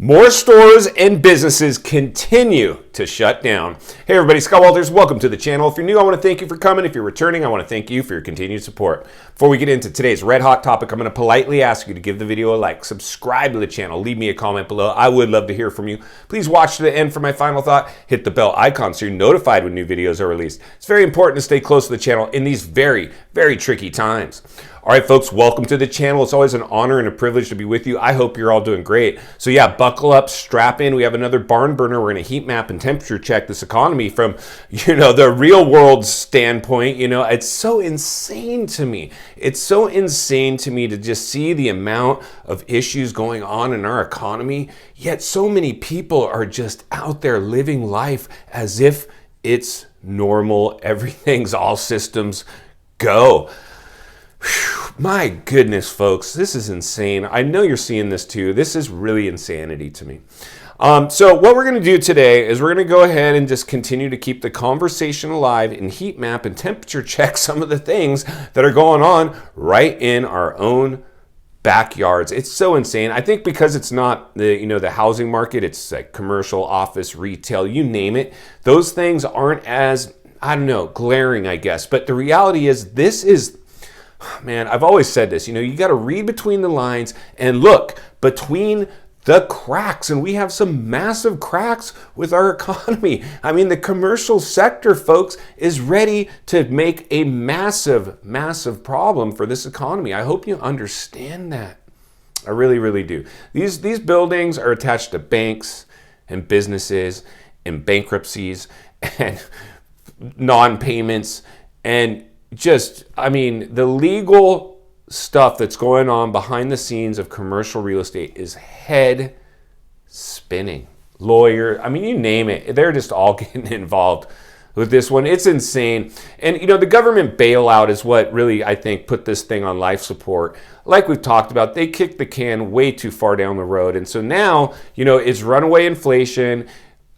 More stores and businesses continue to shut down. Hey everybody, Scott Walters, welcome to the channel. If you're new, I want to thank you for coming. If you're returning, I want to thank you for your continued support. Before we get into today's red hot topic, I'm going to politely ask you to give the video a like, subscribe to the channel, leave me a comment below. I would love to hear from you. Please watch to the end for my final thought. Hit the bell icon so you're notified when new videos are released. It's very important to stay close to the channel in these very, very tricky times. All right, folks, welcome to the channel. It's always an honor and a privilege to be with you. I hope you're all doing great. So yeah, buckle up, strap in. We have another barn burner. We're going to heat map and temperature check this economy from, the real world standpoint. It's so insane to me. It's so insane to me to just see the amount of issues going on in our economy, yet so many people are just out there living life as if it's normal. Everything's all systems go. My goodness, folks, this is insane. I know you're seeing this too. This is really insanity to me. So what we're going to do today is we're going to go ahead and just continue to keep the conversation alive and heat map and temperature check some of the things that are going on right in our own backyards. It's so insane. I think because it's not the housing market, it's like commercial, office, retail, you name it. Those things aren't as, glaring, I guess. But the reality is this is, man, I've always said this, you got to read between the lines and look between the cracks. And we have some massive cracks with our economy. I mean, the commercial sector, folks, is ready to make a massive, massive problem for this economy. I hope you understand that. I really, really do. These buildings are attached to banks and businesses and bankruptcies and non-payments and the legal stuff that's going on behind the scenes of commercial real estate is head spinning. Lawyer, you name it. They're just all getting involved with this one. It's insane. And, the government bailout is what really, I think, put this thing on life support. Like we've talked about, they kicked the can way too far down the road. And so now, it's runaway inflation,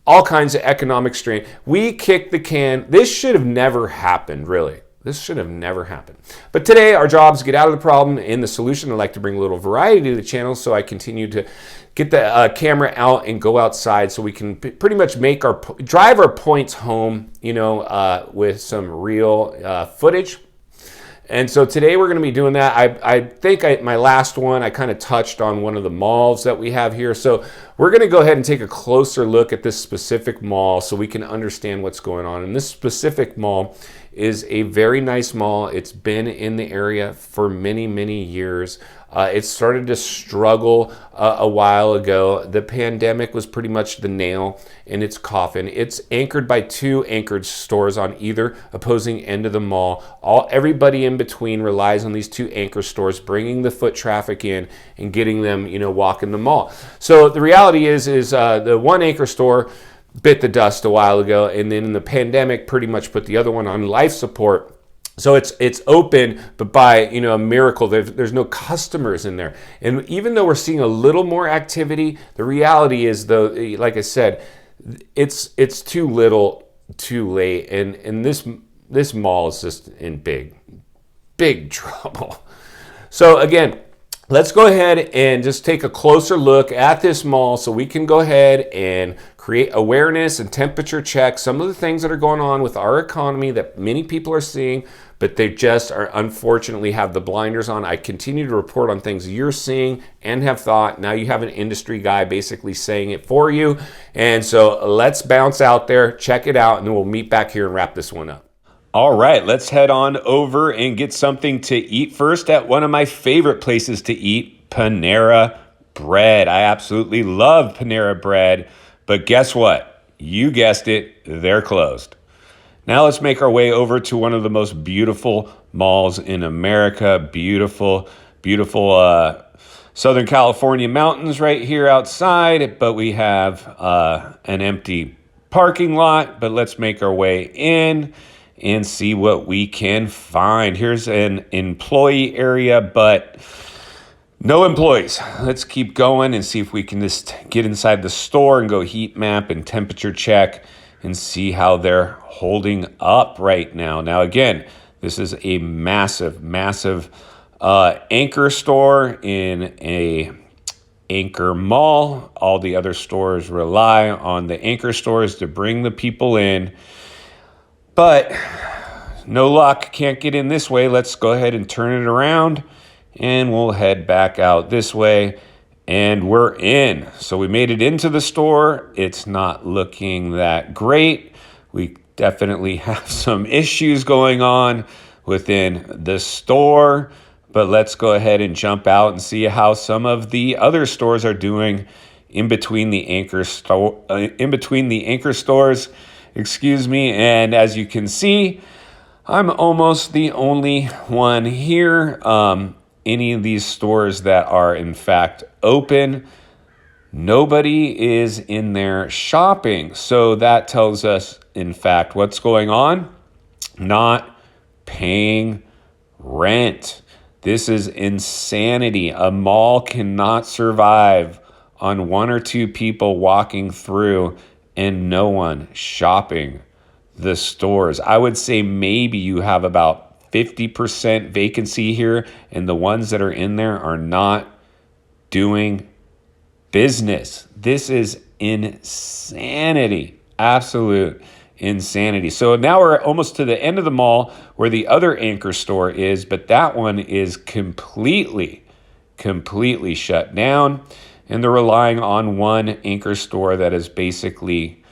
all kinds of economic strain. We kicked the can. This should have never happened, really. This should have never happened. But today, our job is to get out of the problem and the solution. I'd like to bring a little variety to the channel, so I continue to get the camera out and go outside so we can pretty much drive our points home, with some real footage. And so today we're going to be doing that. I think my last one, I kind of touched on one of the malls that we have here. So we're going to go ahead and take a closer look at this specific mall so we can understand what's going on. And this specific mall is a very nice mall. It's been in the area for many, many years. It started to struggle a while ago. The pandemic was pretty much the nail in its coffin. It's anchored by two anchored stores on either opposing end of the mall. Everybody in between relies on these two anchor stores, bringing the foot traffic in and getting them, walking the mall. So the reality is the one anchor store bit the dust a while ago, and then in the pandemic pretty much put the other one on life support. So it's open, but by a miracle, there's no customers in there. And even though we're seeing a little more activity, the reality is, though, like I said, it's too little, too late, and this mall is just in big trouble. So again, let's go ahead and just take a closer look at this mall so we can go ahead and create awareness and temperature check some of the things that are going on with our economy that many people are seeing, but they just are unfortunately have the blinders on. I continue to report on things you're seeing and have thought. Now you have an industry guy basically saying it for you. And so let's bounce out there, check it out, and then we'll meet back here and wrap this one up. All right, let's head on over and get something to eat first at one of my favorite places to eat, Panera Bread. I absolutely love Panera Bread, but guess what? You guessed it, they're closed. Now let's make our way over to one of the most beautiful malls in America. Beautiful, beautiful Southern California mountains right here outside, but we have an empty parking lot. But let's make our way in and see what we can find. Here's an employee area, but no employees. Let's keep going and see if we can just get inside the store and go heat map and temperature check and see how they're holding up right now. Now, again, this is a massive, massive anchor store in a anchor mall. All the other stores rely on the anchor stores to bring the people in. But no luck, can't get in this way. Let's go ahead and turn it around and we'll head back out this way. And we're in. So we made it into the store. It's not looking that great. We definitely have some issues going on within the store. But let's go ahead and jump out and see how some of the other stores are doing in between the anchor stores. Excuse me. And as you can see, I'm almost the only one here. Any of these stores that are in fact open, nobody is in there shopping. So that tells us, in fact, what's going on? Not paying rent. This is insanity. A mall cannot survive on one or two people walking through and no one shopping the stores. I would say maybe you have about 50% vacancy here, and the ones that are in there are not doing business. This is insanity, absolute insanity. So now we're almost to the end of the mall where the other anchor store is, but that one is completely shut down, and they're relying on one anchor store that is basically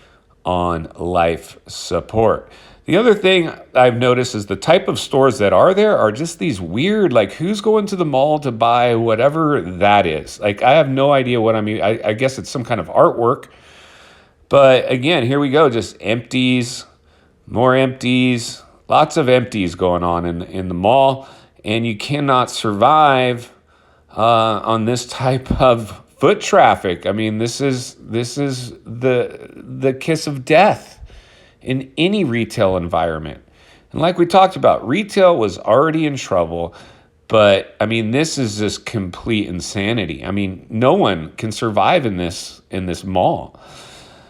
on life support. The other thing I've noticed is the type of stores that are there are just these weird, like, who's going to the mall to buy whatever that is? Like, I have no idea what I guess it's some kind of artwork. But again, here we go, just empties, more empties, lots of empties going on in the mall. And you cannot survive on this type of foot traffic. I mean, this is the kiss of death in any retail environment. And like we talked about, retail was already in trouble, but I mean, this is just complete insanity. I mean, no one can survive in this mall.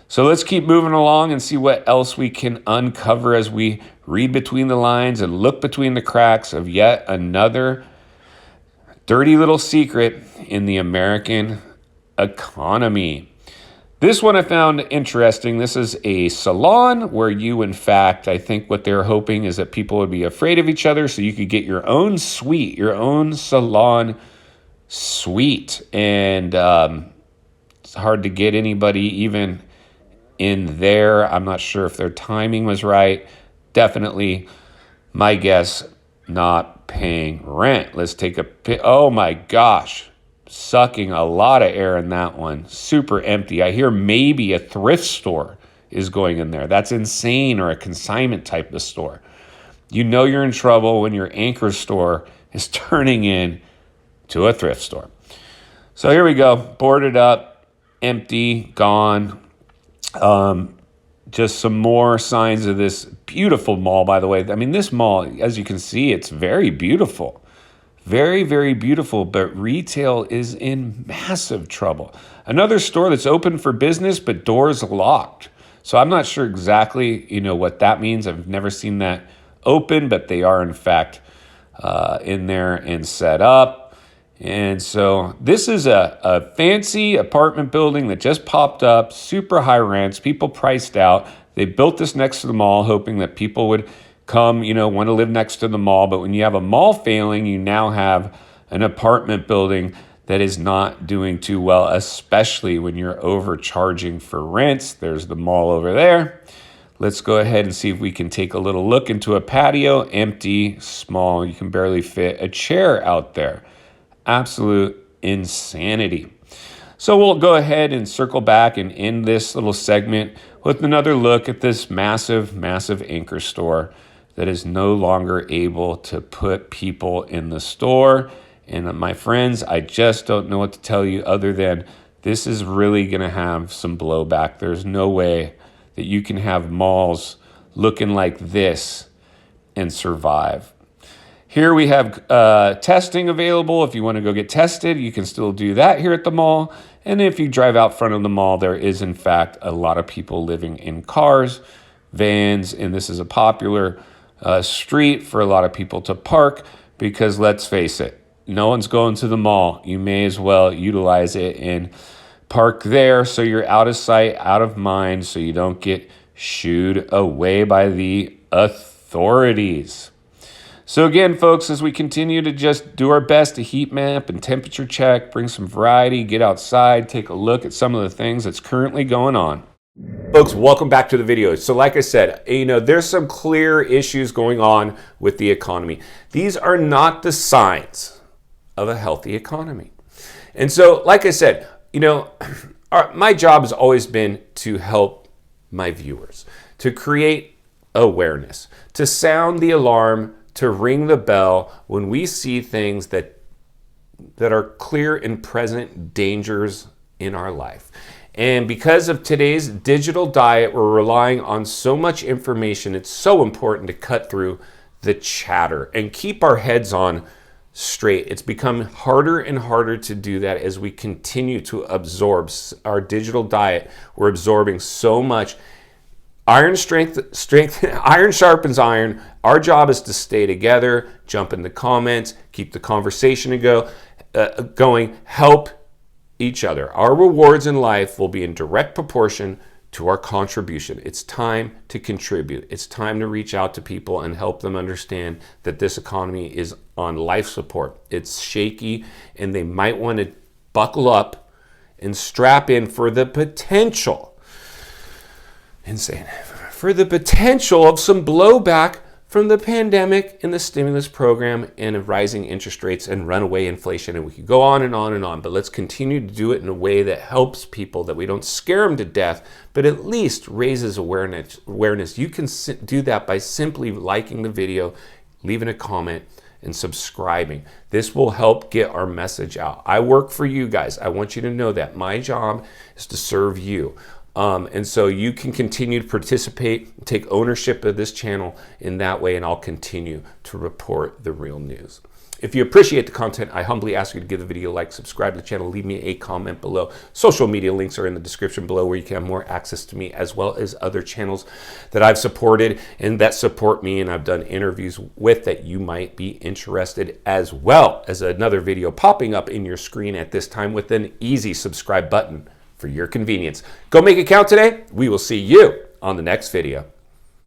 So let's keep moving along and see what else we can uncover as we read between the lines and look between the cracks of yet another dirty little secret in the American economy. This one I found interesting. This is a salon where you, in fact, I think what they're hoping is that people would be afraid of each other so you could get your own suite, your own salon suite. And it's hard to get anybody even in there. I'm not sure if their timing was right. Definitely, my guess, not paying rent. Let's take oh my gosh. Sucking a lot of air in that one. Super empty. I hear maybe a thrift store is going in there. That's insane, or a consignment type of store. You know you're in trouble when your anchor store is turning in to a thrift store. So here we go. Boarded up, empty, gone. Just some more signs of this beautiful mall, by the way. I mean, this mall, as you can see, it's very beautiful. Very, very beautiful, but retail is in massive trouble. Another store that's open for business, but doors locked. So I'm not sure exactly, what that means. I've never seen that open, but they are, in fact, in there and set up. And so this is a fancy apartment building that just popped up, super high rents, people priced out. They built this next to the mall, hoping that people would come, want to live next to the mall. But when you have a mall failing, you now have an apartment building that is not doing too well, especially when you're overcharging for rents. There's the mall over there. Let's go ahead and see if we can take a little look into a patio. Empty, small, you can barely fit a chair out there. Absolute insanity. So we'll go ahead and circle back and end this little segment with another look at this massive, massive anchor store that is no longer able to put people in the store. And my friends, I just don't know what to tell you other than this is really going to have some blowback. There's no way that you can have malls looking like this and survive. Here we have testing available. If you want to go get tested, you can still do that here at the mall. And if you drive out front of the mall, there is, in fact, a lot of people living in cars, vans, and this is a popular street for a lot of people to park because, let's face it, no one's going to the mall. You may as well utilize it and park there so you're out of sight, out of mind, so you don't get shooed away by the authorities. So again, folks, as we continue to just do our best to heat map and temperature check, bring some variety, get outside, take a look at some of the things that's currently going on. Folks, welcome back to the video. So like I said, there's some clear issues going on with the economy. These are not the signs of a healthy economy. And so, like I said, my job has always been to help my viewers, to create awareness, to sound the alarm, to ring the bell when we see things that are clear and present dangers in our life. And because of today's digital diet, we're relying on so much information. It's so important to cut through the chatter and keep our heads on straight. It's become harder and harder to do that as we continue to absorb our digital diet. We're absorbing so much. Iron sharpens iron. Our job is to stay together, jump in the comments, keep the conversation going, help each other. Our rewards in life will be in direct proportion to our contribution. It's time to contribute. It's time to reach out to people and help them understand that this economy is on life support. It's shaky, and they might want to buckle up and strap in for the potential. Insane. For the potential of some blowback from the pandemic and the stimulus program and of rising interest rates and runaway inflation. And we could go on and on and on, but let's continue to do it in a way that helps people, that we don't scare them to death, but at least raises awareness. You can do that by simply liking the video, leaving a comment, and subscribing. This will help get our message out. I work for you guys. I want you to know that my job is to serve you. And so you can continue to participate, take ownership of this channel in that way, and I'll continue to report the real news. If you appreciate the content, I humbly ask you to give the video a like, subscribe to the channel, leave me a comment below. Social media links are in the description below where you can have more access to me as well as other channels that I've supported and that support me and I've done interviews with that you might be interested, as well as another video popping up in your screen at this time with an easy subscribe button for your convenience. Go make it count today. We will see you on the next video.